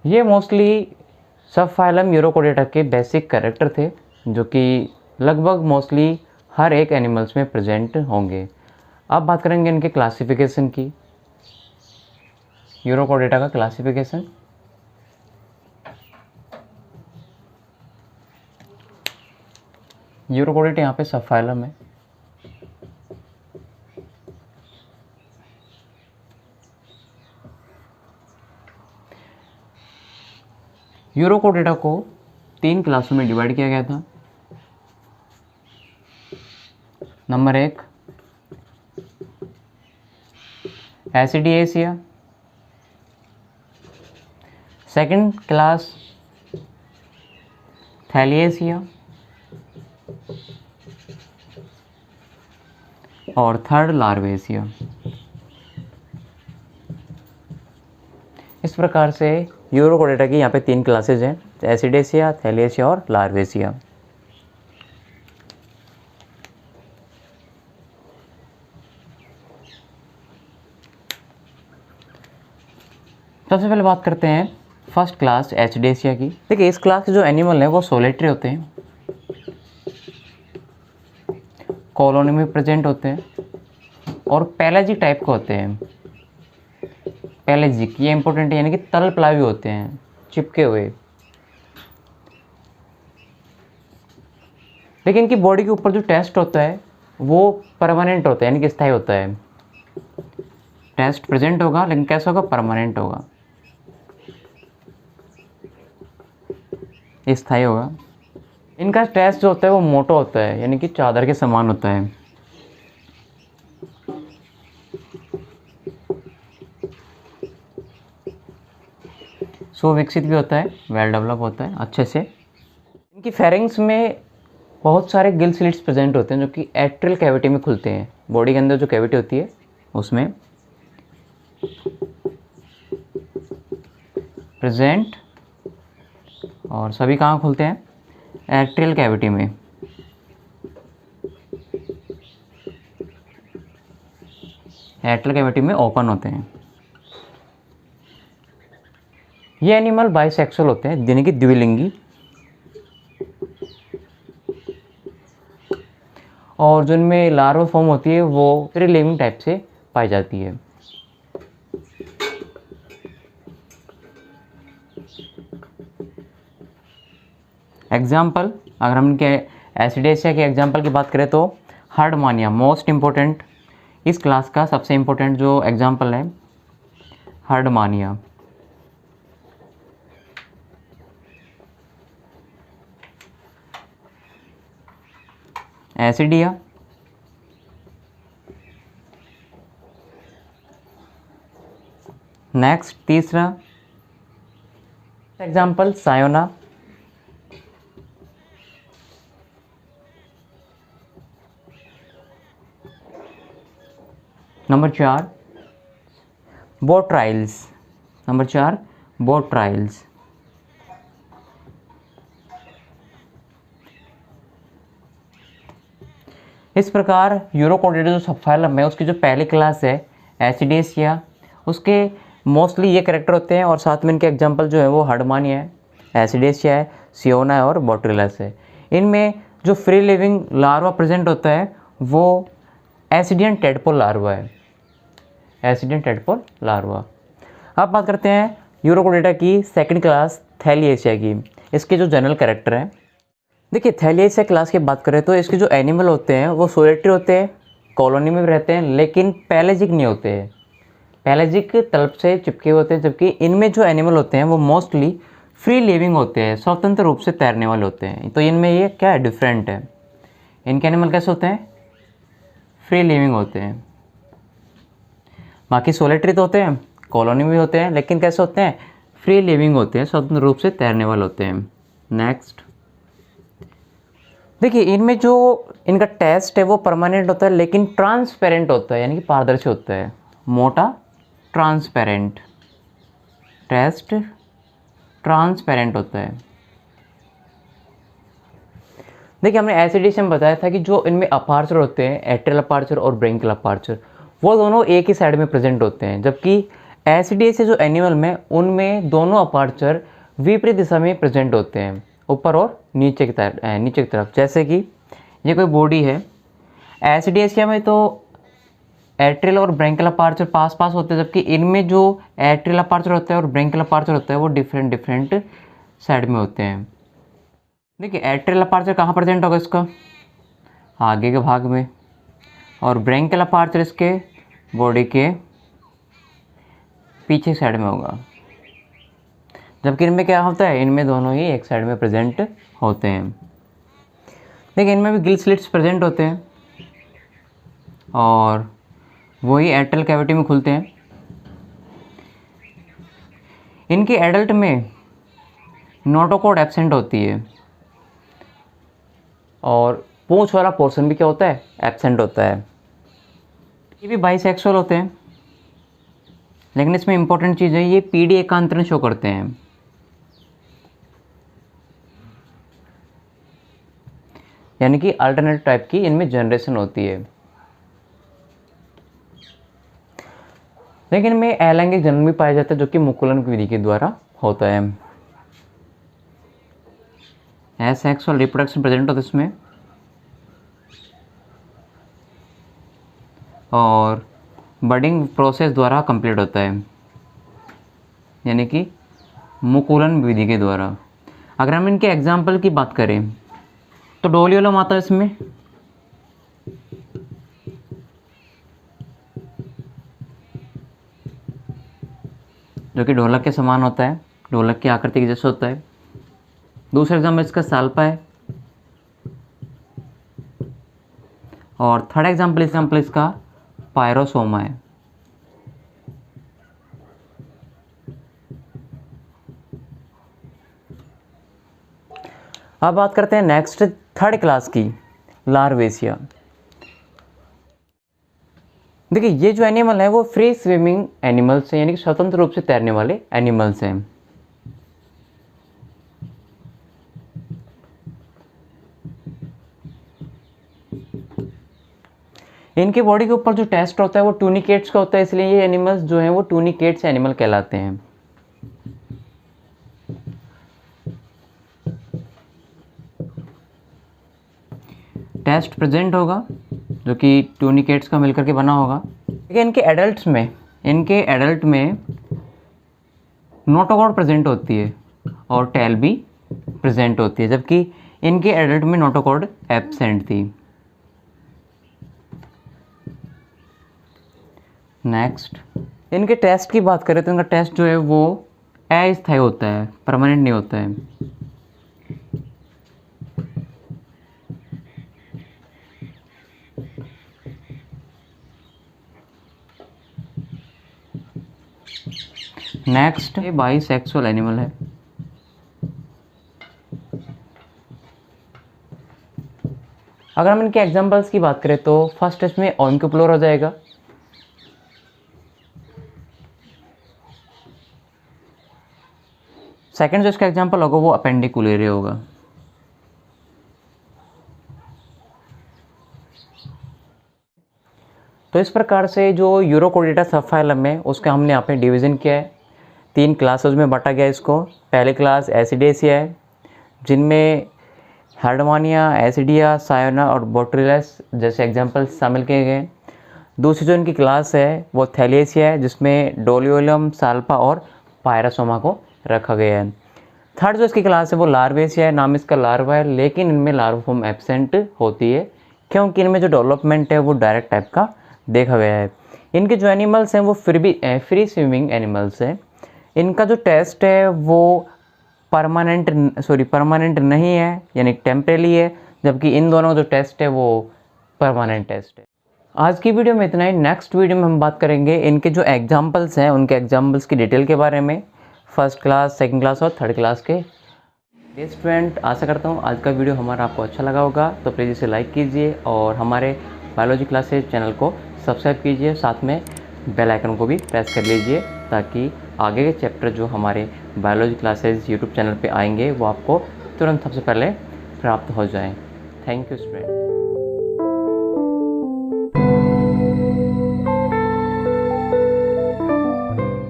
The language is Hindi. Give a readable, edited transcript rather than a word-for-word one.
ये मोस्टली सब फाइलम यूरोकोडेटा के बेसिक कैरेक्टर थे जो कि लगभग मोस्टली हर एक एनिमल्स में प्रेजेंट होंगे। अब बात करेंगे इनके क्लासिफिकेशन की। यूरोकोडेटा का क्लासिफिकेशन, यूरोकोडेटा यहाँ पे सब फाइलम है। यूरोकोडेटा को 3 क्लासों में डिवाइड किया गया था। नंबर 1 एसिडिएसिया, सेकंड क्लास थैलिएसिया और थर्ड लार्वेसिया। इस प्रकार से यूरोकोडेटा की यहाँ पे 3 क्लासेज हैं, एसिडेसिया, थैलिएसिया और लार्वेसिया। सबसे पहले बात करते हैं फर्स्ट क्लास एसिडेसिया की। देखिए इस क्लास के जो एनिमल हैं वो सोलेटरी होते हैं, कॉलोनी में प्रेजेंट होते हैं और पैलेजिक टाइप के होते हैं। पैलेजिक ये इंपॉर्टेंट है, यानी कि तल प्लावी होते हैं, चिपके हुए। लेकिन इनकी बॉडी के ऊपर जो टेस्ट होता है वो परमानेंट होता है, यानी कि स्थायी होता है। टेस्ट प्रेजेंट होगा लेकिन कैसा होगा, परमानेंट होगा, स्थायी होगा। इनका टेस्ट जो होता है वो मोटा होता है, यानी कि चादर के समान होता है। सुविकसित भी होता है, वेल डेवलप होता है अच्छे से। इनकी फेरिंग्स में बहुत सारे गिल स्लिट्स प्रेजेंट होते हैं जो कि एट्रियल कैविटी में खुलते हैं। बॉडी के अंदर जो कैविटी होती है उसमें प्रेजेंट, और सभी कहाँ खुलते हैं, एट्रियल कैविटी में। एट्रियल कैविटी में ओपन होते हैं। ये एनिमल बाइसेक्सुअल होते हैं, यानी कि द्विलिंगी, और जिनमें लार्वा फॉर्म होती है वो फ्री लिविंग टाइप से पाई जाती है। एग्जाम्पल, अगर हम इनके एसिडेसिया के एग्जाम्पल की बात करें तो हर्डमानिया मोस्ट इम्पोर्टेंट, इस क्लास का सबसे इम्पोर्टेंट जो एग्जाम्पल है हर्डमानिया। एसिडिया, नेक्स्ट तीसरा example Ciona. Number 4 Botryllus, number 4 Botryllus. इस प्रकार यूरोकोडेटा जो सबफाइलम है उसकी जो पहली क्लास है एसिडेसिया, उसके मोस्टली ये कैरेक्टर होते हैं, और साथ में इनके एग्जांपल जो है वो हर्डमानिया है, एसिडेसिया है, सियोना है और बोट्रिलस है। इनमें जो फ्री लिविंग लार्वा प्रेजेंट होता है वो एसिडियन टेडपोल लार्वा है, एसिडियन टेडपोल लार्वा। अब बात करते हैं यूरोकोडेटा की सेकंड क्लास थैलिएसिया की। इसके जो जनरल कैरेक्टर हैं, देखिए थैलिएसिया क्लास की बात करें तो इसके जो एनिमल होते हैं वो सोलेटरी होते हैं, कॉलोनी में भी रहते हैं, लेकिन पैलेजिक नहीं होते हैं, पैलेजिक तल्प से चिपके होते हैं। जबकि इनमें जो एनिमल होते हैं वो मोस्टली फ्री लिविंग होते हैं, स्वतंत्र रूप से तैरने वाले होते हैं। तो इनमें ये क्या है, डिफरेंट है। इनके एनिमल कैसे होते हैं, फ्री लिविंग होते हैं। बाकी सोलेटरी तो होते हैं, कॉलोनी में भी होते हैं, लेकिन कैसे होते हैं, फ्री लिविंग होते हैं, स्वतंत्र रूप से तैरने वाले होते हैं। नेक्स्ट देखिए इनमें जो इनका टेस्ट है वो परमानेंट होता है, लेकिन ट्रांसपेरेंट होता है, यानी कि पारदर्शी होता है, मोटा ट्रांसपेरेंट, टेस्ट ट्रांसपेरेंट होता है। देखिए हमने एसिडेसिया में बताया था कि जो इनमें अपार्चर होते हैं, एट्रियल अपार्चर और ब्रेंकियल अपार्चर, वो दोनों एक ही साइड में प्रेजेंट होते हैं, जबकि एसिडियस जो एनिमल में उनमें दोनों अपर्चर विपरीत दिशा में प्रेजेंट होते हैं, ऊपर और नीचे की तरफ। जैसे कि ये कोई बॉडी है, एसिडियसिया में तो एट्रियल और ब्रैंकियल अपर्चर पास पास होते हैं, जबकि इनमें जो एट्रियल अपर्चर होता है और ब्रैंकियल अपर्चर होता है वो डिफरेंट साइड में होते हैं। देखिए एट्रियल अपर्चर कहाँ प्रेजेंट होगा इसका, आगे के भाग में, और ब्रैंकियल अपर्चर इसके बॉडी के पीछे साइड में होगा। जबकि इनमें क्या होता है, इनमें दोनों ही एक साइड में प्रेजेंट होते हैं। देखिए इनमें भी गिल स्लिट्स प्रेजेंट होते हैं और वही एट्रियल कैविटी में खुलते हैं। इनके एडल्ट में नोटोकॉर्ड एब्सेंट होती है और पूंछ वाला पोर्शन भी क्या होता है, एब्सेंट होता है। ये भी बाइसेक्सुअल होते हैं, लेकिन इसमें इंपॉर्टेंट चीज़ है ये पीडी एकांतरण शो करते हैं। यानी कि अल्टरनेट टाइप की इनमें जनरेशन होती है। लेकिन इनमें अलैंगिक जन्म भी पाया जाता है जो कि मुकुलन की विधि के द्वारा होता है। एसेक्सुअल रिप्रोडक्शन प्रेजेंट होता है इसमें, और बडिंग प्रोसेस द्वारा कंप्लीट होता है, यानी कि मुकुलन विधि के द्वारा। अगर हम इनके एग्जाम्पल की बात करें तो डोलियोलम आता है इसमें, जो कि ढोलक के समान होता है, ढोलक की आकृति के जैसा होता है। दूसरा एग्जाम्पल इसका साल्पा है, और थर्ड एग्जाम्पल इसका पायरोसोमा है। अब बात करते हैं नेक्स्ट थर्ड क्लास की, लार्वेसिया। देखिए ये जो एनिमल है वो फ्री स्विमिंग एनिमल्स हैं, यानी कि स्वतंत्र रूप से तैरने वाले एनिमल्स हैं। इनके बॉडी के ऊपर जो टेस्ट होता है वो टूनिकेट्स का होता है, इसलिए ये एनिमल्स जो हैं वो टूनिकेट्स एनिमल कहलाते हैं। टेस्ट प्रेजेंट होगा जो कि टूनिकेट्स का मिलकर के बना होगा। देखिए इनके एडल्ट में नोटोकॉर्ड प्रेजेंट होती है और टेल भी प्रेजेंट होती है, जबकि इनके एडल्ट में नोटोकॉर्ड एब्सेंट थी। नेक्स्ट इनके टेस्ट की बात करें तो इनका टेस्ट जो है वो अस्थायी होता है, परमानेंट नहीं होता है। नेक्स्ट ये बाइसेक्सुअल एनिमल है। अगर हम इनके एग्जांपल्स की बात करें तो फर्स्ट इसमें ओइंकोप्लोर हो जाएगा, सेकंड जो इसका एग्जांपल होगा वो अपेंडिकुलेरिया होगा। तो इस प्रकार से जो यूरोकोर्डेटा सबफाइलम है उसका हमने यहाँ पे डिवीज़न किया है, 3 क्लासेस में बांटा गया इसको। पहली क्लास एसिडेसिया है, जिनमें हार्डमानिया, एसिडिया, सायोना और बोट्रिलस जैसे एग्जांपल्स शामिल किए गए। दूसरी जो इनकी क्लास है वो थैलियसिया है, जिसमें डोलियोलम, साल्पा और पायरोसोमा को रखा गया है। थर्ड जो इसकी क्लास है वो लार्वेसिया है, नाम इसका लार्वा है, लेकिन इनमें लार्वा फॉर्म एब्सेंट होती है क्योंकि इनमें जो डेवलपमेंट है वो डायरेक्ट टाइप का देखा गया है। इनके जो एनिमल्स हैं वो फ्री स्विमिंग एनिमल्स हैं। इनका जो टेस्ट है वो परमानेंट नहीं है, यानी टेम्परेरी है, जबकि इन दोनों जो टेस्ट है वो परमानेंट टेस्ट है। आज की वीडियो में इतना ही। नेक्स्ट वीडियो में हम बात करेंगे इनके जो एग्जाम्पल्स हैं उनके एग्जाम्पल्स की डिटेल के बारे में, फर्स्ट क्लास, सेकंड क्लास और थर्ड क्लास के। स्टूडेंट, आशा करता हूँ आज का वीडियो हमारा आपको अच्छा लगा होगा, तो प्लीज़ इसे लाइक कीजिए और हमारे बायोलॉजी क्लासेज चैनल को सब्सक्राइब कीजिए, साथ में बेल आइकन को भी प्रेस कर लीजिए ताकि आगे के चैप्टर जो हमारे बायोलॉजी क्लासेज यूट्यूब चैनल पे आएंगे वो आपको तुरंत सबसे पहले प्राप्त हो जाएं। Thank you student.